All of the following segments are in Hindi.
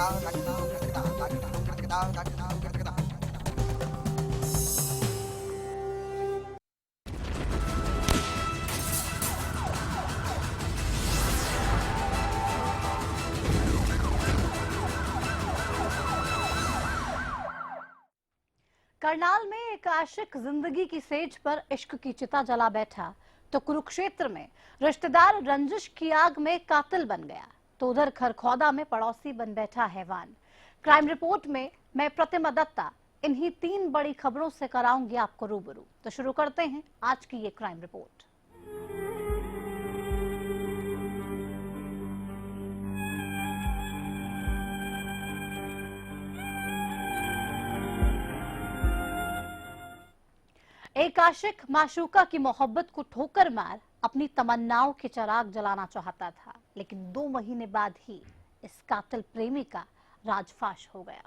करनाल में एक आशिक जिंदगी की सेज पर इश्क की चिता जला बैठा तो कुरुक्षेत्र में रिश्तेदार रंजिश की आग में कातिल बन गया तो उधर खरखौदा में पड़ोसी बन बैठा हैवान। क्राइम रिपोर्ट में मैं प्रतिमा दत्ता इन्हीं 3 बड़ी खबरों से कराऊंगी आपको रूबरू। तो शुरू करते हैं आज की ये क्राइम रिपोर्ट। एक आशिक माशूका की मोहब्बत को ठोकर मार अपनी तमन्नाओं के चिराग जलाना चाहता था, लेकिन 2 महीने बाद ही इस कातिल प्रेमी का राजफाश हो गया।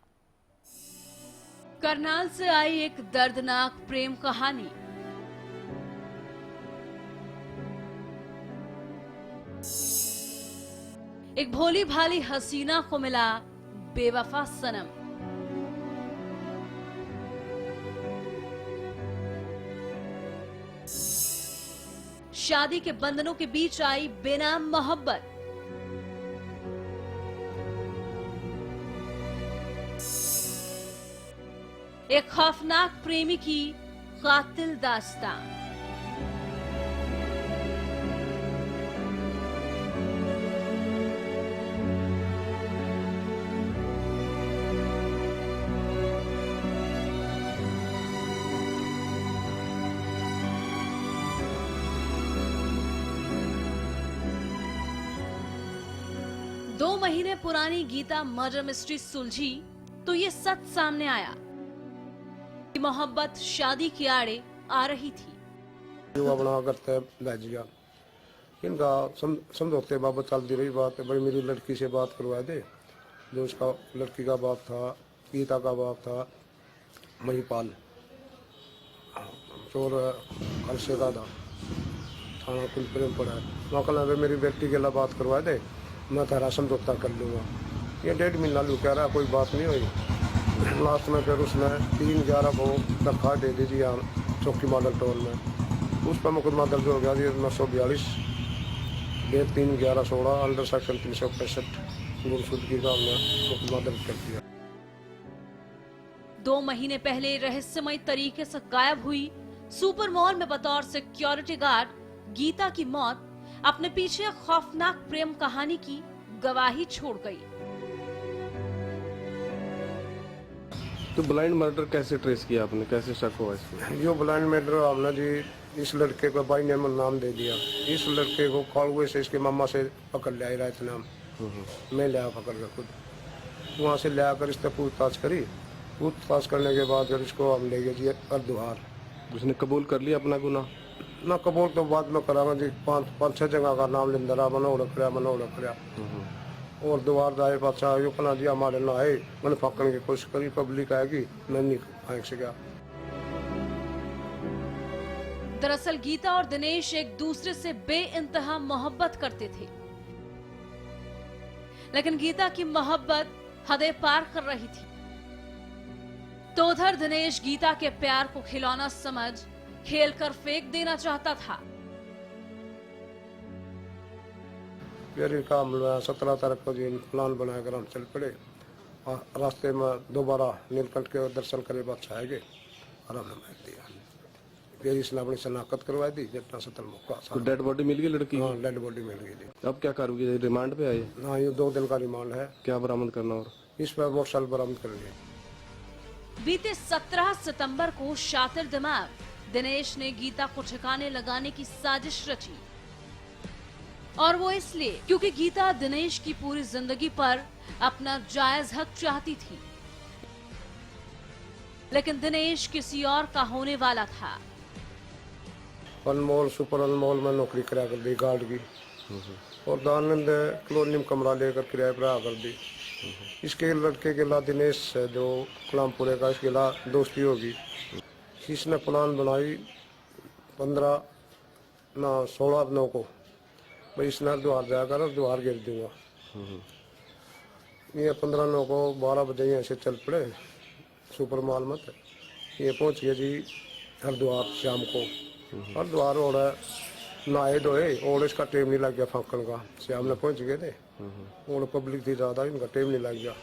करनाल से आई एक दर्दनाक प्रेम कहानी। एक भोली भाली हसीना को मिला बेवफा सनम। शादी के बंधनों के बीच आई बेनाम मोहब्बत। एक खौफनाक प्रेमी की कातिल दास्तान। दो महीने पुरानी गीता मर्डर मिस्ट्री सुलझी तो ये सच सामने आया कि मोहब्बत शादी की आड़े आ रही थी। जो अपना करते भैजिया इनका समझौते बाबत चलती रही बात है। भाई मेरी लड़की से बात करवाए थे, जो उसका लड़की का बाप था, गीता का बाप था महिपाल, चोर कलसे का था, थाना कुल प्रेम पड़ा है। वहाँ कल मेरी बेटी के लिए बात करवाए थे, मैं तेरा समझौता कर लूँगा। ये 1.5 महीना लू कह रहा कोई बात नहीं हुई। लास्ट में फिर उसने 3/11 को दरख्वास्त दे दी यहाँ चौकी मॉडल टोल में। उस पर मुकदमा दर्ज हो गया 942 3/11/16 अंडर सेक्शन 365 गुमशुदगी का हमने मुकदमा दर्ज कर दिया। 2 महीने पहले रहस्यमय तरीके से गायब हुई सुपर मॉल में बतौर सिक्योरिटी गार्ड गीता की मौत अपने पीछे खौफनाक प्रेम कहानी की गवाही छोड़ गई। तो ब्लाइंड मर्डर कैसे ट्रेस किया आपने, कैसे शक हुआ इसमें? जो ब्लाइंड मर्डर हमने जी इस लड़के को भाई ने नाम दे दिया। इस लड़के को खाड़ुए से इसके मामा से पकड़ लिया रात नाम, मैं लिया पकड़ कर खुद वहाँ से ले आकर इसने पूछताछ करी। पूछताछ करने के बाद फिर इसको हम ले गए जी अर्धुहार। उसने कबूल कर लिया अपना गुनाह? ना कबूल तो बाद में करांगा जी। 5-6 जगह का नाम लिंदरा मनो रख रहा और दोबार जाए पाचा यो कना जी हमारे ना आए मैंने पकड़ने की कोशिश करी। पब्लिक आएगी मैं नहीं फेंक सका। दरअसल गीता और दिनेश एक दूसरे से बेइंतहा मोहब्बत करते थे, लेकिन गीता की मोहब्बत हदें पार कर रही थी। तो उधर दिनेश गीता के प्यार को खिलौना समझ खेल कर फेंक देना चाहता था। फिर इनका हम 17 तारीख को जी प्लान बनाकर हम चल पड़े। रास्ते में दोबारा नीलकंठ के दर्शन करे बादशाह आएंगे और हमने मार दिया। फिर इसने अपनी शनाख्त करवा दी जितना सतल मौका। तो डेड बॉडी मिल गई लड़की? हाँ डेड बॉडी मिल गई। अब क्या करोगे, रिमांड पे आए? हाँ ये 2 दिन का रिमांड है। क्या बरामद करना और इस पर मोटरसाइकिल बरामद कर लिया। बीते 17 सितंबर को शातिर दिमाग दिनेश ने गीता को ठिकाने लगाने की साजिश रची, और वो इसलिए क्योंकि गीता दिनेश की पूरी जिंदगी पर अपना जायज हक चाहती थी, लेकिन दिनेश किसी और का होने वाला था। अनमोल सुपर अनमोल में नौकरी करा कर दी गार्ड की और दानंद कॉलोनी में कमरा लेकर किराए पर आ कर दी। इसके लड़के के ला दिनेश है जो कलामपुरे का, इसके ला दोस्ती होगी। इसने प्लान बनाई 16/9 को भाई इसने द्वार जाकर और द्वार गिर दूंगा। ये 15 नौ को 12 बजे यहाँ से चल पड़े सुपर माल मत। ये पहुंच गए जी हरिद्वार शाम को। हरिद्वार और नहाए धोए और इसका टाइम नहीं लग गया फांकन का। शाम में पहुंच गए थे और पब्लिक थी ज्यादा, इनका टाइम नहीं लग गया।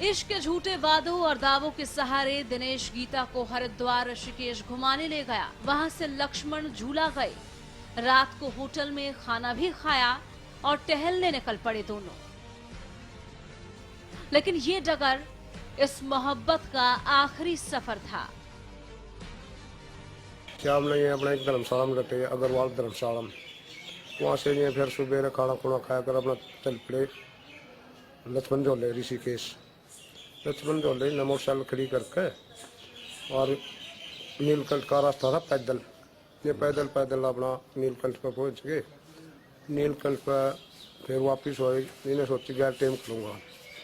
इश्क के झूठे वादों और दावों के सहारे दिनेश गीता को हरिद्वार ऋषिकेश घुमाने ले गया। वहां से लक्ष्मण झूला गए, रात को होटल में खाना भी खाया और टहलने निकल पड़े दोनों। लेकिन ये डगर इस मोहब्बत का आखिरी सफर था। शाम ने ये अपना एक धर्मशाला में रखे, अग्रवाल धर्मशाला में। वहाँ से ये फिर सुबह खाना खुना खाया कर अपना चल पड़े लक्ष्मण झोले ऋषिकेश। लक्ष्मण झोले ने मोटरसाइकिल खड़ी करके और नीलकंठ का रास्ता था पैदल। ये पैदल पैदल अपना नीलकंठ पर पहुँच गए। नीलकंठ पर फिर वापिस हुए। इन्हें सोची गया टाइम करूँगा,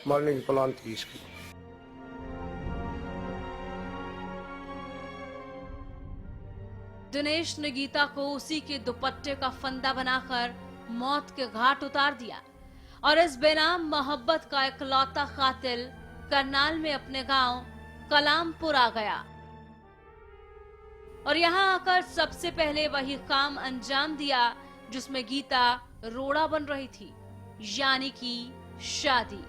मारने की प्लान थी इसकी। दिनेश ने गीता को उसी के दुपट्टे का फंदा बनाकर मौत के घाट उतार दिया और इस बेनाम मोहब्बत का इकलौता कातिल करनाल में अपने गांव कलामपुर आ गया और यहां आकर सबसे पहले वही काम अंजाम दिया जिसमें गीता रोड़ा बन रही थी, यानी कि शादी।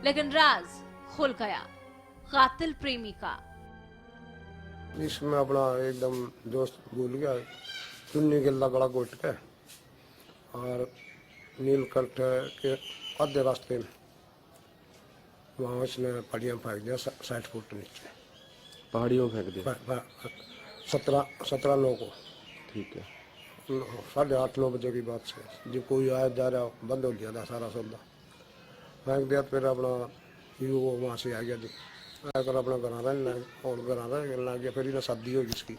लेकिन राज खुल गया कातिल प्रेमी का। इसमें अपना एकदम दोस्त भूल गया, चुन्नी गिल्ला गला घोट के और नीलकंठ के आधे रास्ते में वहाँ इसने पहाड़ियाँ फेंक दिया 60 फुट नीचे। पहाड़ियों में फेंक दिया? 17 नौ को। ठीक है। 8:30-9 बजे की बात से जब कोई आया जा रहा बंद हो गया था सारा सौदा। फेंक दिया फिर अपना वो वहाँ से आ गया जी, आकर अपना घर रहने और घर रहने गया। फिर इन्हें शादी होगी इसकी।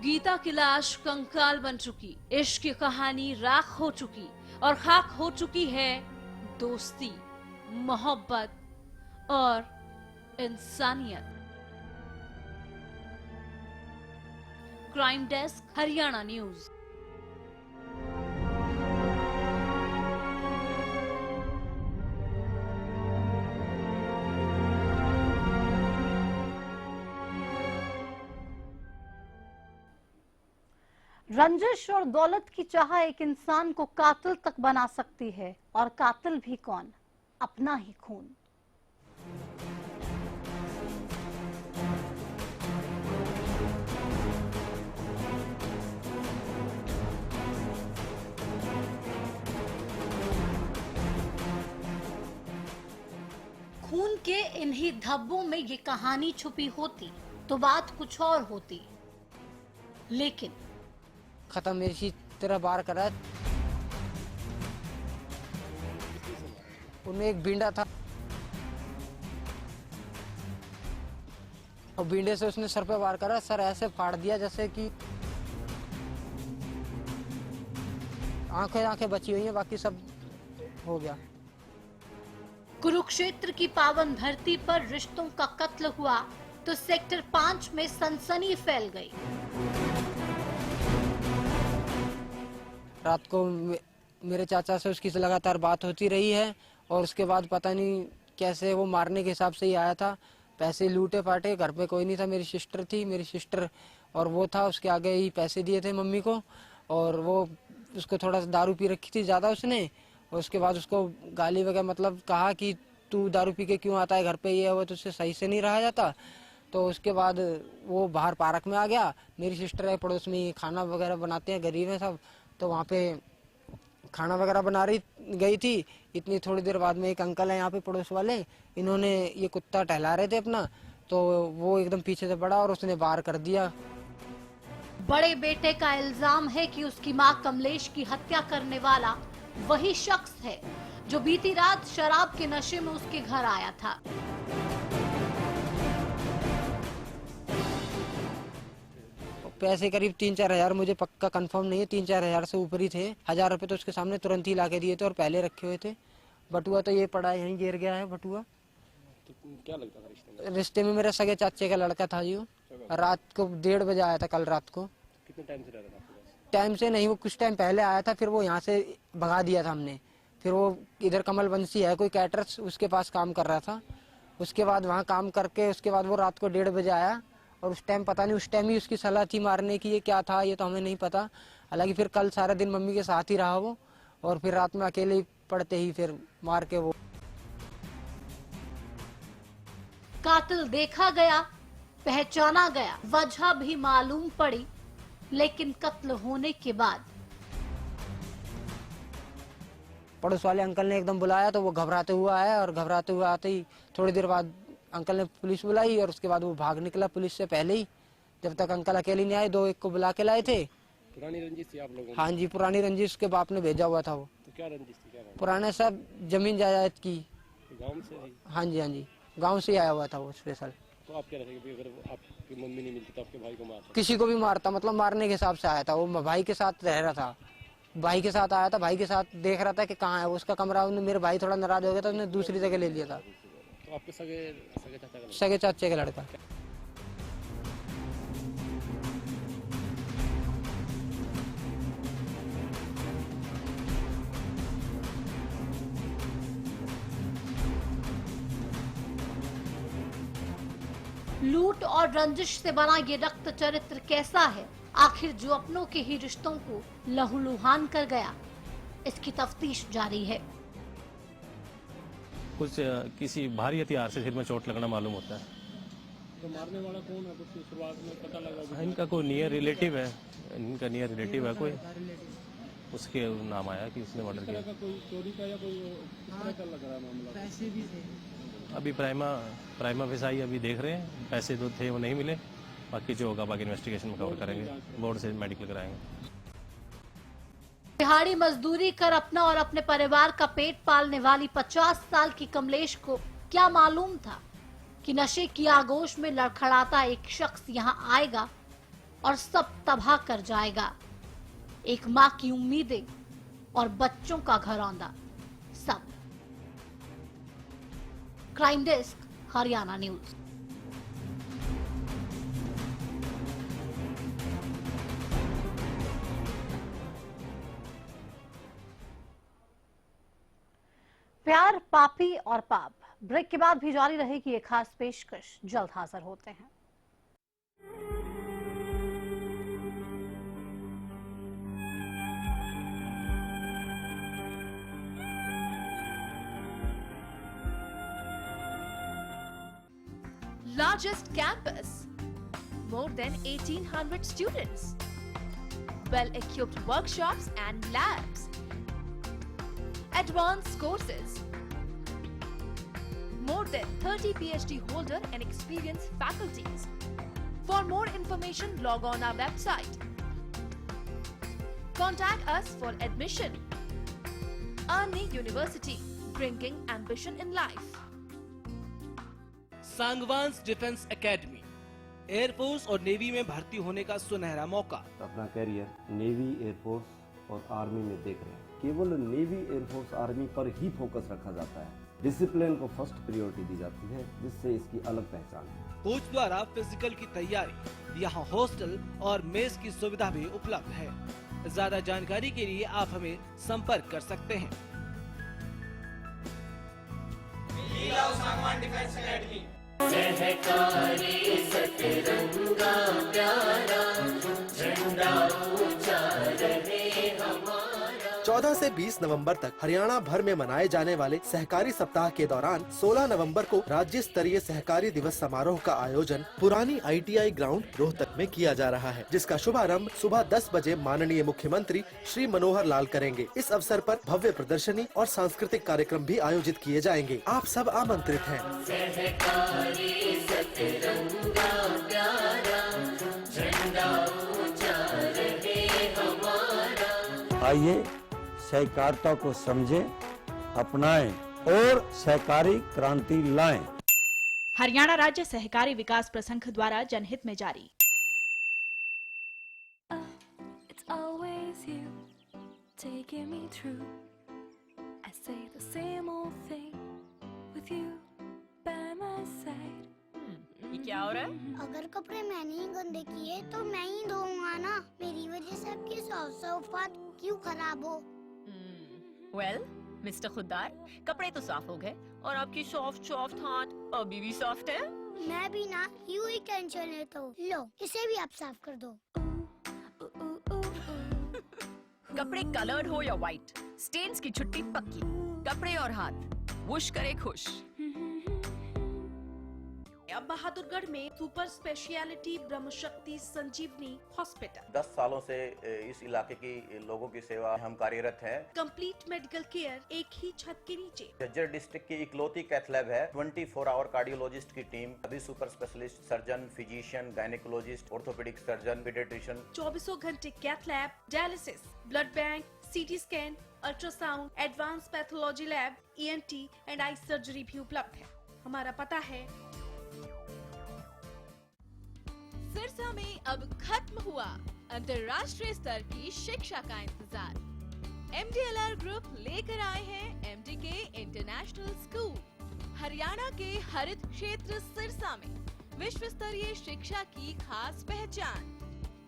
गीता की लाश कंकाल बन चुकी, इश्क की कहानी राख हो चुकी और खाक हो चुकी है दोस्ती, मोहब्बत और इंसानियत। Crime desk, Haryana news. रंजिश और दौलत की चाह एक इंसान को कातिल तक बना सकती है, और कातिल भी कौन? अपना ही खून। खून के इन्हीं धब्बों में ये कहानी छुपी होती तो बात कुछ और होती, लेकिन खत्म मेरी इसी तरह बार करा। उनमें एक बिंडा था और बिंडे से उसने सर पे वार करा। सर ऐसे फाड़ दिया जैसे कि आंखें बची हुई हैं, बाकी सब हो गया। कुरुक्षेत्र की पावन धरती पर रिश्तों का कत्ल हुआ तो सेक्टर 5 में सनसनी फैल गई। रात को मेरे चाचा से उसकी लगातार बात होती रही है और उसके बाद पता नहीं कैसे वो मारने के हिसाब से ही आया था। पैसे लूटे पाटे, घर पे कोई नहीं था। मेरी सिस्टर थी, मेरी सिस्टर और वो था, उसके आगे ही पैसे दिए थे मम्मी को। और वो उसको थोड़ा सा दारू पी रखी थी ज़्यादा उसने, और उसके बाद उसको गाली वगैरह मतलब कहा कि तू दारू पी के क्यों आता है घर पे, ये वो तुझसे सही से नहीं रहा जाता। तो उसके बाद वो बाहर पार्क में आ गया। मेरी सिस्टर है पड़ोस में, खाना वगैरह बनाते हैं, गरीब है सब, तो वहाँ पे खाना वगैरह बना रही गई थी। इतनी थोड़ी देर बाद में एक अंकल है यहाँ पे पड़ोस वाले, इन्होंने ये कुत्ता टहला रहे थे अपना, तो वो एकदम पीछे से पड़ा और उसने वार कर दिया। बड़े बेटे का इल्जाम है कि उसकी मां कमलेश की हत्या करने वाला वही शख्स है जो बीती रात शराब के नशे में उसके घर आया था। पैसे करीब 3-4 हजार, मुझे पक्का कंफर्म नहीं है, 3-4 हजार से ऊपर ही थे। 1000 रुपए तो उसके सामने तुरंत ही लाके दिए थे और पहले रखे हुए थे। बटुआ तो ये पड़ा है, यहीं गिर गया है बटुआ। तो क्या लगता था रिश्ते में मेरे सगे चाचे का लड़का था जी। रात को 1:30 बजे आया था, कल रात को। कितने टाइम से रहता था आपके टाइम से नहीं, वो कुछ टाइम पहले आया था, फिर वो यहाँ से भगा दिया था हमने। फिर वो इधर कमल बंसी है कोई कैटरर्स, उसके पास काम कर रहा था। उसके बाद वहाँ काम करके उसके बाद वो रात को 1:30 बजे आया, और उस टाइम पता नहीं, उस टाइम ही उसकी सलाह थी मारने की, ये क्या था ये तो हमें नहीं पता। हालांकि फिर कल सारा दिन मम्मी के साथ ही रहा वो, और फिर रात में अकेले ही पड़ते ही फिर मार के वो। कातिल देखा गया, पहचाना गया, वजह भी मालूम पड़ी, लेकिन कत्ल होने के बाद पड़ोस वाले अंकल ने एकदम बुलाया तो वो घबराते हुए आया, और घबराते हुए आते ही थोड़ी देर बाद अंकल ने पुलिस बुलाई, और उसके बाद वो भाग निकला पुलिस से पहले ही। जब तक अंकल अकेले नहीं आए, 2-1 को बुला के लाए थे। पुरानी रंजिश थी आप लोगों हाँ जी, पुरानी रंजिश के बाप ने भेजा हुआ था वो। तो क्या रंजिश थी, क्या पुराने सब जमीन जायदाद की। गाँव से थी? हाँ जी, हाँ जी, गाँव से आया हुआ था वो स्पेशल। तो आप क्या रहते कि अगर आपकी मम्मी नहीं मिलती तो आपके भाई को मारता? किसी को भी मारता, मतलब मारने के हिसाब से आया था वो। भाई के साथ रह रहा था, भाई के साथ आया था, भाई के साथ देख रहा था कि कहाँ है उसका कमरा। उन्हें, मेरे भाई थोड़ा नाराज हो गया था, उसने दूसरी जगह ले लिया था। तो आपके सगे चाचा का? सगे चाचे का लड़का। लूट और रंजिश से बना ये रक्त चरित्र कैसा है, आखिर जो अपनों के ही रिश्तों को लहूलुहान कर गया, इसकी तफ्तीश जारी है। कुछ किसी भारी हथियार से सिर में चोट लगना मालूम होता है। तो मारने वाला कौन है, कुछ शुरुआत में पता लगा? इनका कोई नियर रिलेटिव है, इनका नियर रिलेटिव है कोई, उसके नाम आया कि उसने मर्डर किया। कोई चोरी का या कोई किस तरह का लग रहा है मामला? पैसे भी थे। अभी प्राइमा फेसाई अभी देख रहे हैं, पैसे तो थे वो नहीं मिले, बाकी जो होगा बाकी इन्वेस्टिगेशन में कवर करेंगे, बोर्ड से मेडिकल कराएंगे। दिहाड़ी मजदूरी कर अपना और अपने परिवार का पेट पालने वाली 50 साल की कमलेश को क्या मालूम था कि नशे की आगोश में लड़खड़ाता एक शख्स यहां आएगा और सब तबाह कर जाएगा। एक माँ की उम्मीदें और बच्चों का घरौंदा, सब। Crime desk, Haryana news. प्यार, पापी और पाप। ब्रेक के बाद भी जारी रहेगी एक खास पेशकश, जल्द हाजिर होते हैं। Largest campus, more than 1800 students, well-equipped workshops and labs, advanced courses, more than 30 PhD holder and experienced faculties. For more information, log on our website. Contact us for admission. Arni University, bringing ambition in life. Sangwan's defence academy, air force और नेवी में भर्ती होने का सुनहरा मौका। अपना कैरियर नेवी, एयरफोर्स और आर्मी में देख रहे हैं। केवल नेवी, एयरफोर्स, आर्मी पर ही फोकस रखा जाता है। डिसिप्लिन को फर्स्ट प्रायोरिटी दी जाती है, जिससे इसकी अलग पहचान है। कोच द्वारा फिजिकल की तैयारी, यहाँ हॉस्टल और मेस की सुविधा भी उपलब्ध है। ज्यादा जानकारी के लिए आप हमें संपर्क कर सकते हैं। सहकारी सतरंगा प्यारा, झंडा ऊंचा रहे हमारा। 14 से 20 नवंबर तक हरियाणा भर में मनाए जाने वाले सहकारी सप्ताह के दौरान 16 नवंबर को राज्य स्तरीय सहकारी दिवस समारोह का आयोजन पुरानी ITI ग्राउंड रोहतक में किया जा रहा है, जिसका शुभारंभ सुबह 10 बजे माननीय मुख्यमंत्री श्री मनोहर लाल करेंगे। इस अवसर पर भव्य प्रदर्शनी और सांस्कृतिक कार्यक्रम भी आयोजित किए जाएंगे। आप सब आमंत्रित हैं। सहकारी सतरंगा प्यारा, झंडा ऊंचा रहे हमारा। आइए सहकारिता को समझें, अपनाएं और सहकारी क्रांति लाएं। हरियाणा राज्य सहकारी विकास प्रसंघ द्वारा जनहित में जारी। It's always you taking me through. I say the same old thing with you by my side. ये क्या हो रहा है? अगर कपड़े मैंने ही गंदे किए तो मैं ही धोऊंगा ना। मेरी वजह से आपकी सॉफ्ट हाथ क्यों खराब हो? वेल मिस्टर खुददार, कपड़े तो साफ हो गए और आपकी सॉफ्ट हाथ अभी भी सॉफ्ट है। मैं भी ना यूं ही टेंशन लेता हूँ। लो इसे भी आप साफ कर दो। कपड़े कलर्ड हो या व्हाइट, स्टेन्स की छुट्टी पक्की। कपड़े और हाथ वुश करे खुश। अब बहादुरगढ़ में सुपर स्पेशलिटी ब्रह्मशक्ति संजीवनी हॉस्पिटल 10 सालों से इस इलाके की लोगों की सेवा हम कार्यरत हैं। कंप्लीट मेडिकल केयर एक ही छत के नीचे। झज्जर डिस्ट्रिक्ट की इकलौती कैथ लैब है। 24 आवर कार्डियोलॉजिस्ट की टीम, अभी super specialist, surgeon, physician, gynaecologist, orthopaedic surgeon, paediatrician. 24 घंटे cath lab, dialysis, blood bank, CT scan, ultrasound, advance pathology lab, ENT and eye surgery भी उपलब्ध है। हमारा पता है सिरसा में अब खत्म हुआ अंतर्राष्ट्रीय स्तर की शिक्षा का इंतजार। MDLR ग्रुप लेकर आए हैं MDK इंटरनेशनल स्कूल। हरियाणा के हरित क्षेत्र सिरसा में विश्व स्तरीय शिक्षा की खास पहचान।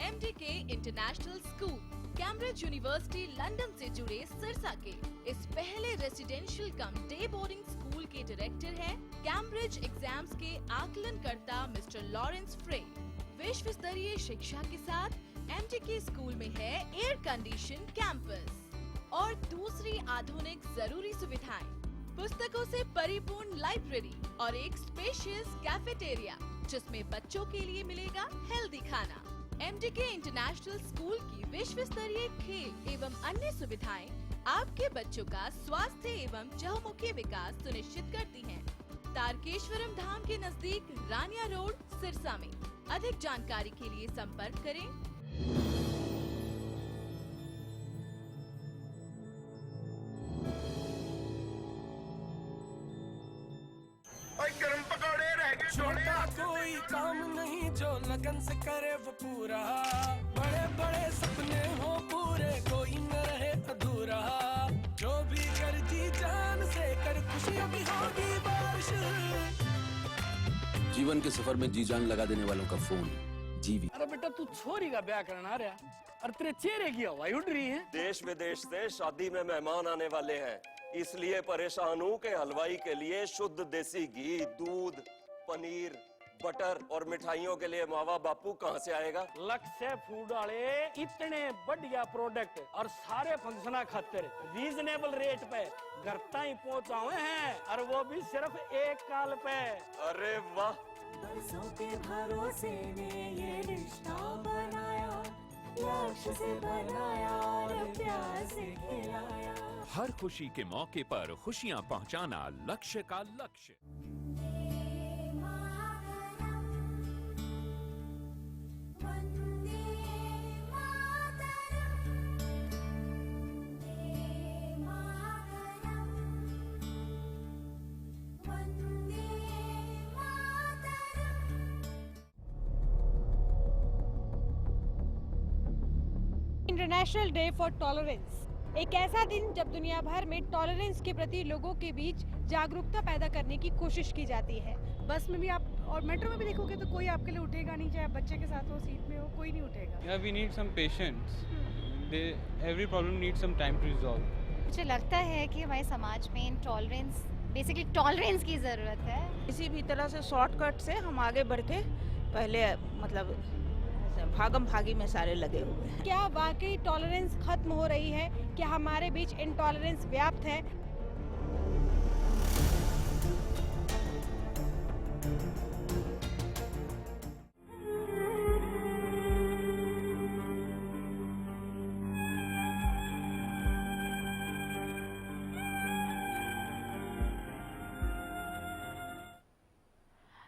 MDK international school Cambridge university London से जुड़े सिरसा के इस पहले रेसिडेंशियल कम डे बोर्डिंग स्कूल के डायरेक्टर हैं कैम्ब्रिज एग्जाम्स के आकलनकर्ता मिस्टर लॉरेंस फ्रे। विश्व स्तरीय शिक्षा के साथ MDK स्कूल में है एयर कंडीशन कैंपस और दूसरी आधुनिक जरूरी सुविधाएं, पुस्तकों से परिपूर्ण लाइब्रेरी और एक स्पेशियस कैफेटेरिया जिसमें बच्चों के लिए मिलेगा हेल्दी खाना। MDK इंटरनेशनल स्कूल की विश्व स्तरीय खेल एवं अन्य सुविधाएं आपके बच्चों का स्वास्थ्य एवं चहुमुखी विकास सुनिश्चित करती हैं। तारकेश्वरम धाम के नजदीक रानिया रोड सिरसा में। अधिक जानकारी के लिए संपर्क करें। गरम पकौड़े रह गए। छोटा कोई काम नहीं जो लगन से करे वो पूरा। बड़े बड़े सपने हो पूरे, कोई न रहे अधूरा। जो भी कर जी जान से कर, खुशियाँ भी होगी बारिश। जीवन के सफर में जी जान लगा देने वालों का फोन जीवी। अरे बेटा तू छोरी का ब्याह करना आ रहा और तेरे चेहरे की हवाई उड़ रही है। देश विदेश से शादी में मेहमान आने वाले हैं, इसलिए परेशान हूँ कि हलवाई के लिए शुद्ध देसी घी, दूध, पनीर, बटर और मिठाइयों के लिए मावा बापू कहाँ से आएगा? लक्ष्य फूड वाले इतने बढ़िया प्रोडक्ट और सारे फंक्शन खातिर रीजनेबल रेट पे घर तक पहुँचाए हैं और वो भी सिर्फ एक कॉल पे। अरे वाह, बरसों के भरोसे ने ये रिश्ता बनाया, लक्ष्य से बनाया और प्यार से खिलाया। हर खुशी के मौके पर खुशियाँ पहुँचाना लक्ष्य का लक्ष्य। इंटरनेशनल डे फॉर टॉलरेंस, एक ऐसा दिन जब दुनिया भर में टॉलरेंस के प्रति लोगों के बीच जागरूकता पैदा करने की कोशिश की जाती है। बस में भी आप और मेट्रो में भी देखोगे तो कोई आपके लिए उठेगा नहीं, चाहे आप बच्चे के साथ हो, सीट में हो, कोई नहीं उठेगा। We need some patience. Every problem needs some time to resolve. मुझे लगता है कि हमारे समाज में इंटॉलरेंस, बेसिकली टॉलरेंस की जरूरत है। किसी भी तरह से शॉर्टकट से हम आगे बढ़ के पहले मतलब भागम भागी में सारे लगे हुए हैं। क्या वाकई टॉलरेंस खत्म हो रही है? क्या हमारे बीच इंटॉलरेंस व्याप्त है?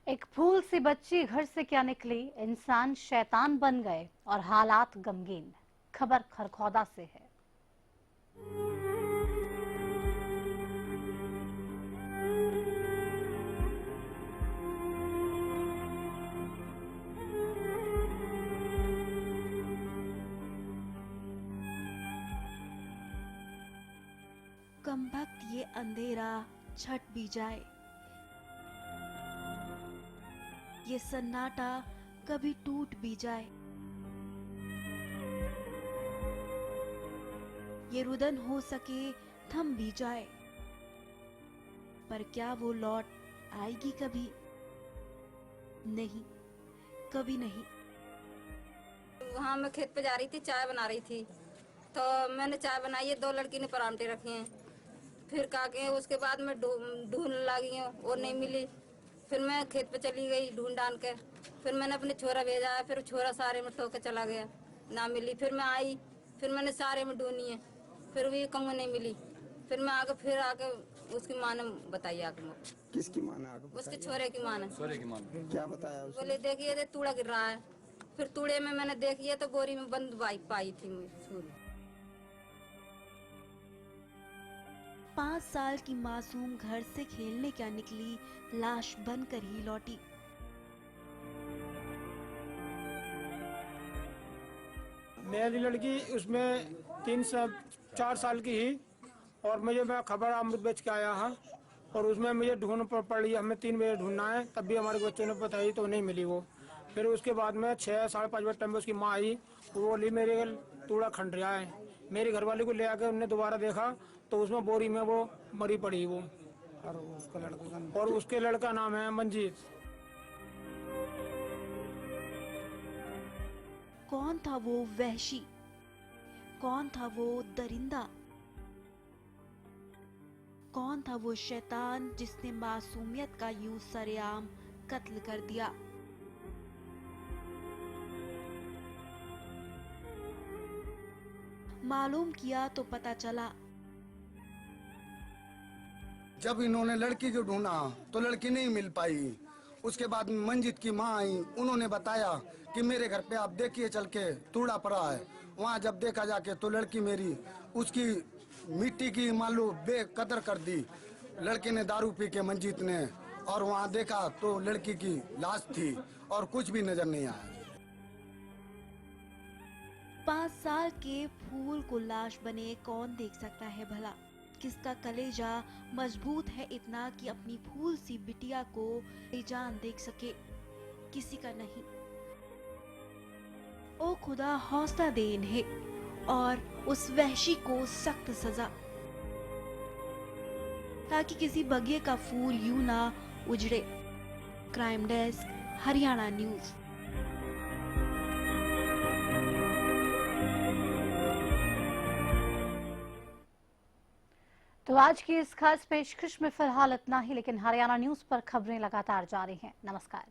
एक फूल सी बच्ची घर से क्या निकली, इंसान शैतान बन गए और हालात गमगीन। खबर खरखौदा से है। कमबख्त ये अंधेरा छट भी जाए, ये सन्नाटा कभी टूट भी जाए, ये रुदन हो सके थम भी जाए, पर क्या वो लौट आएगी कभी? नहीं, कभी नहीं। वहाँ मैं खेत पे जा रही थी, चाय बना रही थी, तो मैंने चाय बनाई है, 2 लड़की ने परांठे रखे हैं। फिर काके उसके बाद मैं ढूंढने लगी हूँ, वो नहीं मिली। फिर मैं खेत पे चली गई ढूंढ डाल के। फिर मैंने अपने छोरा भेजा है, फिर छोरा सारे में ठोक के चला गया, ना मिली। फिर मैं आई, फिर मैंने सारे में ढूंढी है, फिर भी कहूँ नहीं मिली। फिर मैं आके उसकी माँ ने बताई आके मुझे। किसकी माँ ने आके? उसके छोरे की माँ ने। छोरे की माँ ने क्या बताया उसने? बोले देखिए तूड़ा गिर रहा है। फिर तूड़े में मैंने देखी है तो बोरी में बंद पाई थी छुरी। 5 साल की मासूम घर से खेलने क्या निकली, लाश बनकर ही लौटी। मेरी लड़की उसमें 4 साल की ही, और मैं खबर अमृत बेच के आया हाँ, और उसमें मुझे ढूंढ पड़ी। हमें 3 बजे ढूंढना है, तब भी हमारे बच्चों ने बताई तो नहीं मिली वो। फिर उसके बाद में 6 साढ़े 5 बजे टाइम में उसकी माँ आई, वो बोली मेरे तूड़ा खंड रहा है। मेरी घरवाली को ले आकर उन्होंने दोबारा देखा तो उसमें बोरी में वो मरी पड़ी वो, और उसके लड़का नाम है मंजीत। कौन था वो वहशी? कौन था वो दरिंदा? कौन था वो शैतान जिसने मासूमियत का यूं सरेआम कत्ल कर दिया? मालूम किया तो पता चला, जब इन्होंने लड़की को ढूंढा तो लड़की नहीं मिल पाई। उसके बाद मंजित की माँ आई, उन्होंने बताया कि मेरे घर पे आप देखिए चल के तूड़ा पड़ा है। वहाँ जब देखा जाके तो लड़की मेरी उसकी मिट्टी की मालूम बेकदर कर दी लड़के ने, दारू पी के मंजीत ने। और वहाँ देखा तो लड़की की लाश थी और कुछ भी नजर नहीं आया। 5 साल के फूल को लाश बने कौन देख सकता है भला? किसका कलेजा मजबूत है इतना कि अपनी फूल सी बिटिया को जान देख सके? किसी का नहीं। ओ खुदा, हौसला दे इन्हें और उस वहशी को सख्त सजा, ताकि किसी बगिए का फूल यूं ना उजड़े। Crime desk, Haryana news. तो आज की इस खास पेशकश में फिलहाल इतना ही, लेकिन हरियाणा न्यूज पर खबरें लगातार जारी हैं। नमस्कार।